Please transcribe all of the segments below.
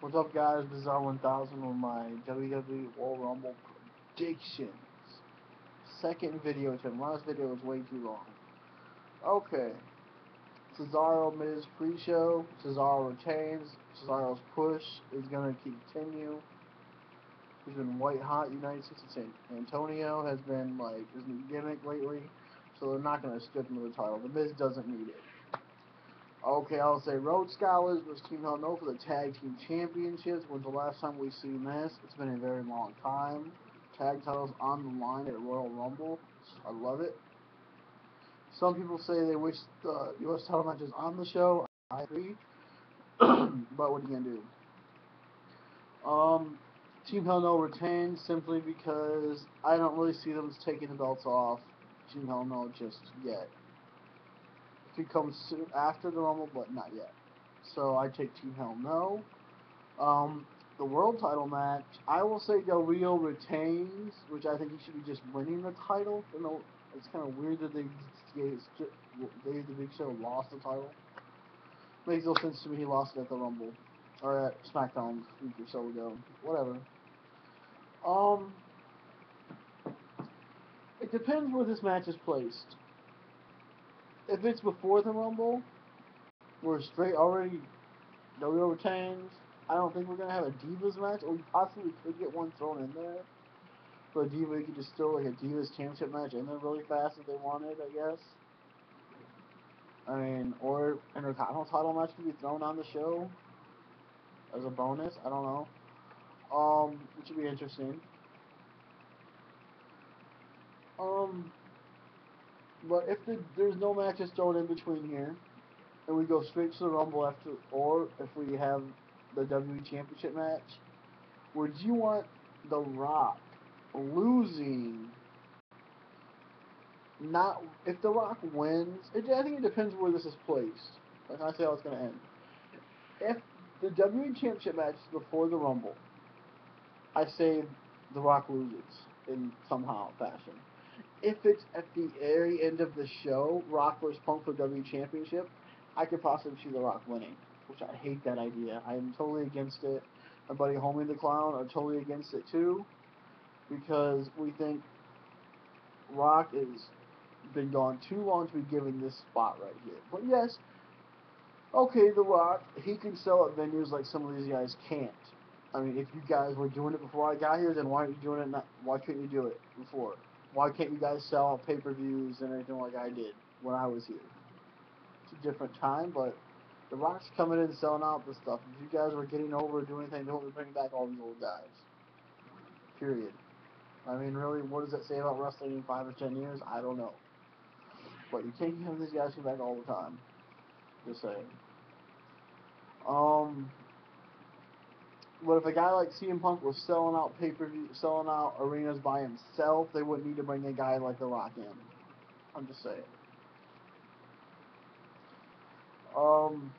What's up, guys? Bizarre 1000 with my WWE World Rumble predictions. Second video attempt. Last video was way too long. Okay. Cesaro Miz pre-show. Cesaro retains. Cesaro's push is gonna continue. He's been white hot. United States of San Antonio has been like his new gimmick lately, so they're not gonna strip him of the title. The Miz doesn't need it. Okay, I'll say Road Scholars versus Team Hell No for the Tag Team Championships. When's the last time we've seen this? It's been a very long time. Tag titles on the line at Royal Rumble. I love it. Some people say they wish the U.S. title match is on the show. I agree. But what are you going to do? Team Hell No retains simply because I don't really see them taking the belts off Team Hell No just yet. It could come soon after the Rumble, but not yet. So I take Team Hell No. Um, the world title match, I will say Del Rio retains, which I think he should be just winning the title. You know, it's kind of weird that they gave the Big Show lost the title. Makes no sense to me. He lost it at the Rumble or at SmackDown a week or so ago. Whatever. Um, it depends where this match is placed. If it's before the Rumble, we're straight already Del Rio retains. I don't think we're gonna have a Divas match, or we possibly could get one thrown in there. For a Diva, you could just throw like a Divas Championship match in there really fast if they wanted, I guess. I mean, or Intercontinental title match could be thrown on the show as a bonus. I don't know. Which would be interesting. Um, but if there's no matches thrown in between here, and we go straight to the Rumble after, or if we have the WWE Championship match, would you want The Rock losing? Not if The Rock wins. I think it depends where this is placed. Like I say how it's gonna end. If the WWE Championship match is before the Rumble, I say The Rock loses in somehow fashion. If it's at the very end of the show, Rock versus Punk for WWE Championship, I could possibly see The Rock winning, which I hate that idea. I'm totally against it. My buddy Homie the Clown are totally against it too, because we think Rock is been gone too long to be given this spot right here. But yes, okay, The Rock, he can sell at venues like some of these guys can't. I mean, if you guys were doing it before I got here, then why aren't you doing it now? Why couldn't you do it before? Why can't you guys sell out pay-per-views and everything like I did when I was here? It's a different time, but The Rock's coming in and selling out the stuff. If you guys were getting over or doing anything, don't bring back all these old guys. Period. I mean, really, what does that say about wrestling in 5 or 10 years? I don't know. But you can't have these guys come back all the time. Just saying. Um, But if a guy like CM Punk was selling out pay-per-view, selling out arenas by himself, they wouldn't need to bring a guy like The Rock in. I'm just saying. Um,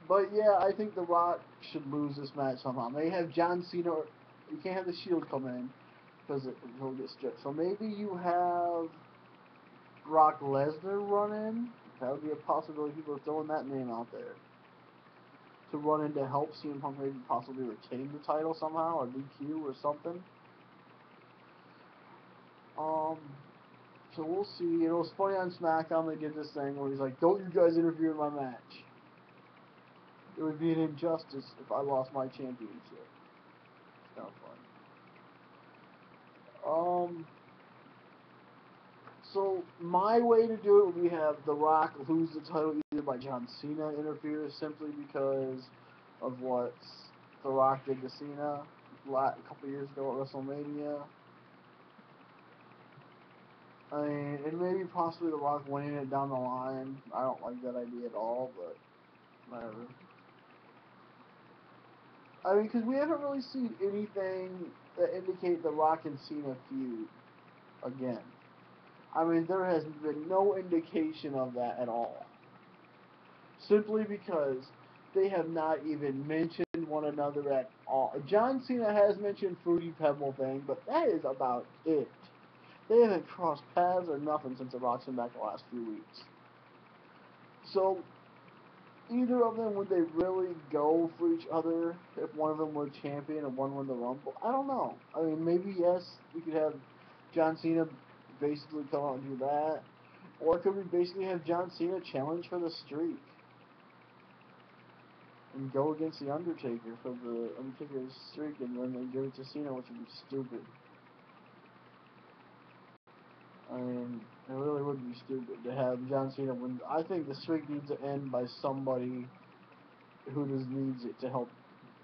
but yeah, I think The Rock should lose this match somehow. Maybe have John Cena. You can't have the Shield come in because he'll get stripped. So maybe you have Brock Lesnar run in. That would be a possibility. People are throwing that name out there to run in to help CM Punk maybe possibly retain the title somehow or DQ or something. Um, So we'll see. You know, it's funny on SmackDown they did this thing where he's like, "Don't you guys interfere in my match? It would be an injustice if I lost my championship." It's kind of fun. So my way to do it would be have The Rock lose the title either by John Cena interferes simply because of what The Rock did to Cena a couple years ago at WrestleMania. I mean, and maybe possibly The Rock winning it down the line. I don't like that idea at all, but whatever. I mean, because we haven't really seen anything that indicate the Rock and Cena feud again. I mean, there has been no indication of that at all. Simply because they have not even mentioned one another at all. John Cena has mentioned Fruity Pebble thing, but that is about it. They haven't crossed paths or nothing since the Rock's been back the last few weeks. So either of them, would they really go for each other if one of them were champion and one won the Rumble? I don't know. I mean, maybe yes, we could have John Cena basically come out and do that, or could we basically have John Cena challenge for the streak and go against the Undertaker for the Undertaker's streak, and then they give it to Cena, which would be stupid. I mean, it really would be stupid to have John Cena win. I think the streak needs to end by somebody who just needs it to help.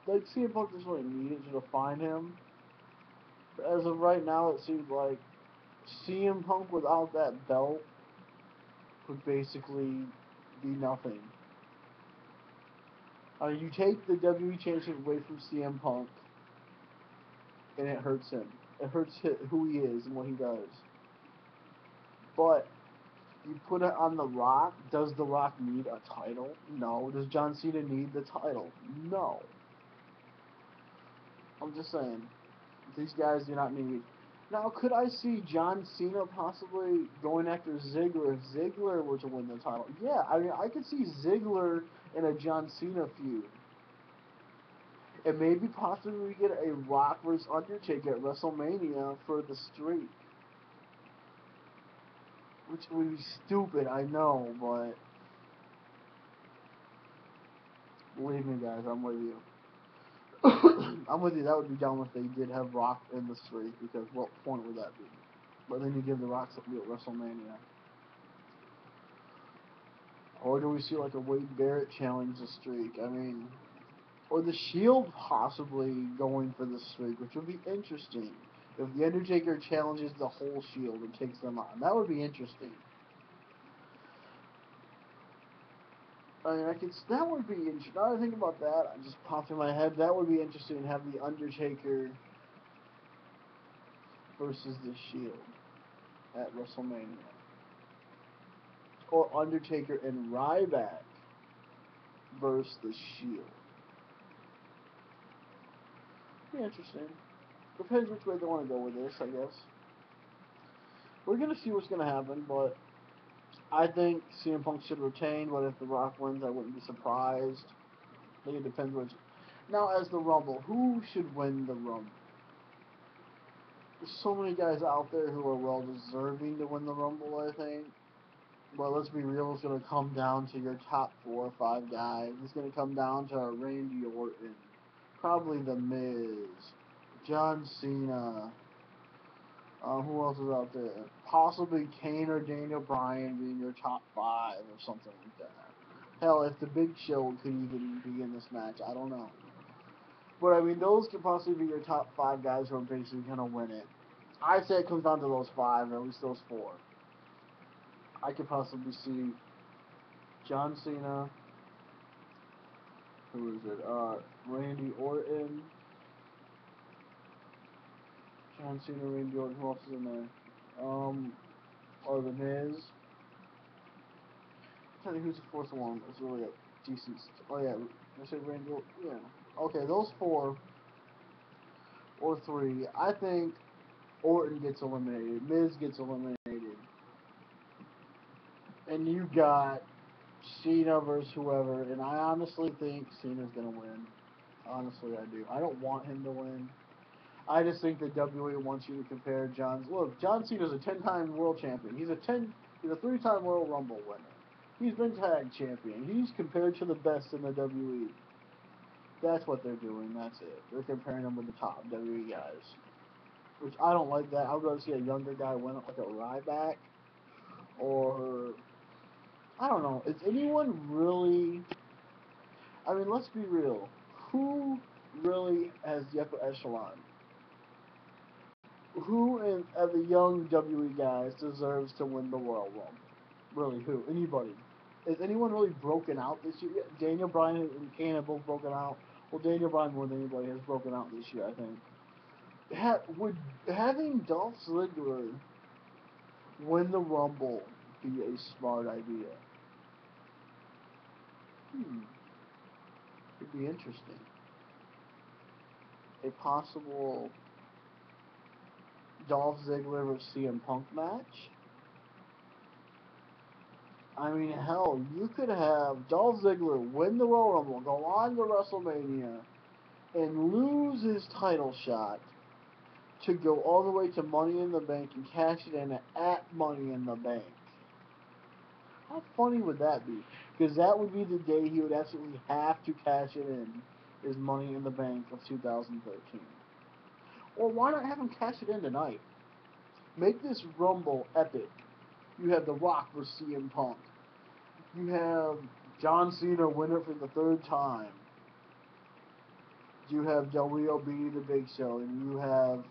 Like, CM Punk doesn't really need it to define him. But as of right now, it seems like CM Punk without that belt would basically be nothing. I mean, you take the WWE Championship away from CM Punk, and it hurts him. It hurts who he is and what he does. But you put it on The Rock. Does The Rock need a title? No. Does John Cena need the title? No. I'm just saying. These guys do not need. Now, could I see John Cena possibly going after Ziggler if Ziggler were to win the title? Yeah, I mean, I could see Ziggler in a John Cena feud. And maybe possibly we get a Rock vs. Undertaker at WrestleMania for the streak. Which would be stupid, I know, but believe me, guys, I'm with you. I'm with you. That would be dumb if they did have Rock in the streak, because what point would that be? But then you give the Rock something at WrestleMania. Or do we see like a Wade Barrett challenge the streak? I mean, or the Shield possibly going for the streak, which would be interesting. If the Undertaker challenges the whole Shield and takes them on, that would be interesting. I mean, that would be interesting. Now that I think about that, I just popped in my head. That would be interesting to have the Undertaker versus the Shield at WrestleMania, or Undertaker and Ryback versus the Shield. Be interesting. Depends which way they want to go with this, I guess. We're gonna see what's gonna happen, but I think CM Punk should retain. But if The Rock wins, I wouldn't be surprised. I think it depends which. Now, as the Rumble, who should win the Rumble? There's so many guys out there who are well deserving to win the Rumble, I think. But let's be real, it's going to come down to your top 4 or 5 guys. It's going to come down to Randy Orton, probably The Miz, John Cena. Who else is out there? Possibly Kane or Daniel Bryan being your top 5 or something like that. Hell, if the Big Show could even be in this match, I don't know. But I mean, those could possibly be your top 5 guys who are basically going to win it. I say it comes down to those 5, or at least those 4. I could possibly see John Cena, who is it? Randy Orton, John Cena, Randy Orton. Who else is in there? Or The Miz. I'm trying to think who's the fourth one. It's really a decent. Oh yeah, I said Randy Orton. Yeah. Okay, those 4 or 3. I think Orton gets eliminated. Miz gets eliminated. And you got Cena versus whoever, and I honestly think Cena's gonna win. Honestly, I do. I don't want him to win. I just think that WWE wants you to compare John's. Look, John Cena's a 10-time world champion. He's a 3-time Royal Rumble winner. He's been tag champion. He's compared to the best in the WWE. That's what they're doing. That's it. They're comparing him with the top WWE guys, which I don't like that. I would rather see a younger guy win it, like a Ryback, or I don't know. Is anyone really? I mean, let's be real. Who really has the upper echelon? Who of the young WWE guys deserves to win the Royal Rumble? Really, who? Anybody? Is anyone really broken out this year? Daniel Bryan and Kane have both broken out. Well, Daniel Bryan more than anybody has broken out this year, I think. Would having Dolph Ziggler win the Rumble be a smart idea? It'd be interesting. A possible Dolph Ziggler vs. CM Punk match? I mean, hell, you could have Dolph Ziggler win the Royal Rumble, go on to WrestleMania, and lose his title shot to go all the way to Money in the Bank and cash it in at Money in the Bank. How funny would that be? Because that would be the day he would absolutely have to cash it in, is Money in the Bank of 2013. Or why not have him cash it in tonight? Make this Rumble epic. You have The Rock versus CM Punk. You have John Cena win it for the third time. You have Del Rio beating the Big Show, and you have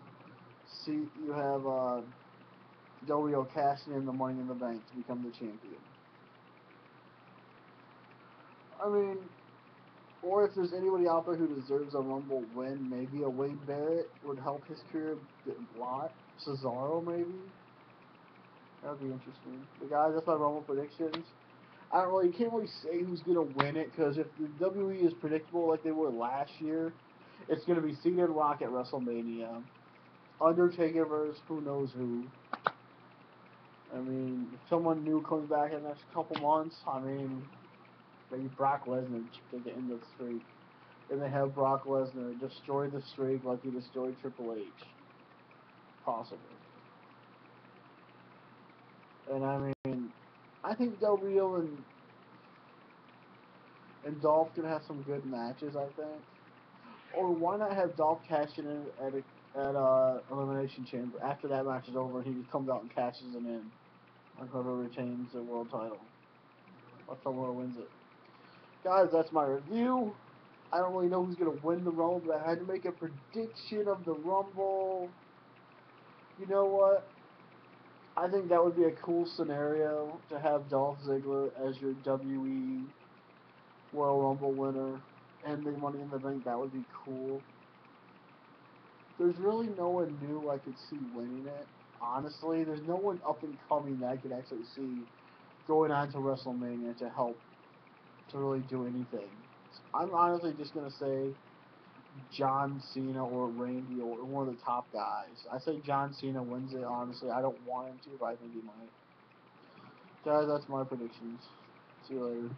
Del Rio cashing in the Money in the Bank to become the champion. I mean, or if there's anybody out there who deserves a Rumble win, maybe a Wade Barrett would help his career a lot. Cesaro, maybe. That would be interesting. But guys, that's my Rumble predictions. I don't really, you can't really say who's gonna win it because if the WWE is predictable like they were last year, it's gonna be Cena and Rock at WrestleMania, Undertaker versus who knows who. I mean, if someone new comes back in the next couple months, I mean, maybe Brock Lesnar to the end of the streak. And they have Brock Lesnar destroy the streak like he destroyed Triple H. Possible. And I mean, I think Del Rio and Dolph gonna have some good matches. I think. Or why not have Dolph cash it in at Elimination Chamber after that match is over? He just comes out and cashes it in, and whoever retains the world title, or someone wins it. Guys, that's my review. I don't really know who's gonna win the Rumble, but I had to make a prediction of the Rumble. You know what? I think that would be a cool scenario to have Dolph Ziggler as your WE Royal Rumble winner and the Money in the Bank. That would be cool. There's really no one new I could see winning it. Honestly, there's no one up and coming that I could actually see going on to WrestleMania to help to really do anything. I'm honestly just gonna say John Cena or Randy or one of the top guys. I say John Cena wins it. Honestly, I don't want him to, but I think he might. Guys, that's my predictions. See you later.